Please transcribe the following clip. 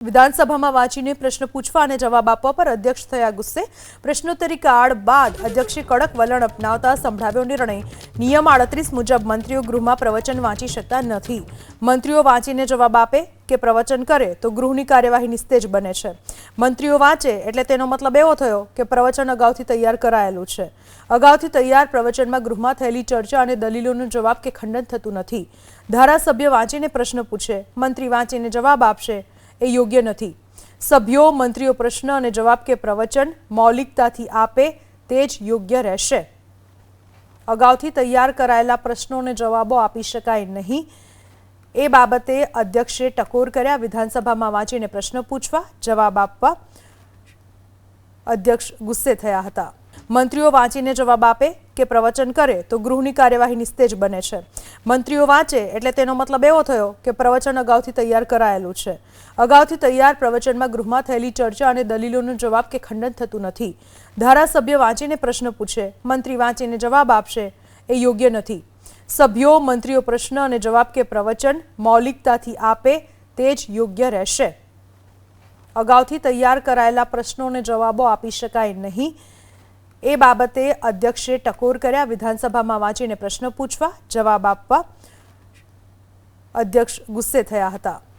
વિધાનસભામાં વાંચીને પ્રશ્ન પૂછવા અને જવાબ આપવા પર અધ્યક્ષ થયા ગુસ્સે। પ્રશ્નોત્તરી કાળ બાદ અધ્યક્ષે કડક વલણ અપનાવતા સંભળાવ્યો નિર્ણય। નિયમ 38 મુજબ મંત્રીઓ ગૃહમાં પ્રવચન વાંચી શકતા નથી। મંત્રીઓ વાંચીને જવાબ આપે કે પ્રવચન કરે તો ગૃહની કાર્યવાહી નિસ્તેજ બને છે। મંત્રીઓ વાંચે એટલે તેનો મતલબ એવો થયો કે પ્રવચન અગાઉથી તૈયાર કરાયેલું છે। અગાઉથી તૈયાર પ્રવચનમાં ગૃહમાં થયેલી ચર્ચા અને દલીલોનો જવાબ કે ખંડન થતું નથી। ધારાસભ્ય વાંચીને પ્રશ્ન પૂછે, મંત્રી વાંચીને જવાબ આપશે એ યોગ્ય નથી। સભ્યો મંત્રીઓ પ્રશ્ન અને જવાબ કે પ્રવચન મૌલિકતાથી આપે તે જ યોગ્ય રહેશે। અગાઉથી તૈયાર કરાયેલા પ્રશ્નો અને જવાબો આપી શકાય નહીં એ બાબતે અધ્યક્ષે ટકોર કર્યા। વિધાનસભામાં વાંચીને પ્રશ્ન પૂછવા, જવાબ આપવા અધ્યક્ષ ગુસ્સે થયા હતા। મંત્રીઓ વાંચીને જવાબ આપે કે પ્રવચન કરે તો ગૃહની કાર્યવાહી નિસ્તેજ બને છે। મંત્રીઓ વાંચે એટલે તેનો મતલબ એવો થયો કે પ્રવચન અગાઉથી તૈયાર કરાયેલું છે। અગાઉથી તૈયાર પ્રવચનમાં ગૃહમાં થયેલી ચર્ચા અને દલીલોનો જવાબ કે ખંડન થતું નથી। ધારાસભ્ય વાંચીને પ્રશ્ન પૂછે, મંત્રી વાંચીને જવાબ આપશે એ યોગ્ય નથી। સભ્યો મંત્રીઓ પ્રશ્ન અને જવાબ કે પ્રવચન મૌલિકતાથી આપે તે જ યોગ્ય રહેશે। અગાઉથી તૈયાર કરાયેલા પ્રશ્નો અને જવાબો આપી શકાય નહીં એ બાબતે અધ્યક્ષે ટકોર કર્યા। વિધાનસભામાં વાંચીને પ્રશ્ન પૂછવા, જવાબ આપવા અધ્યક્ષ ગુસ્સે થયા હતા।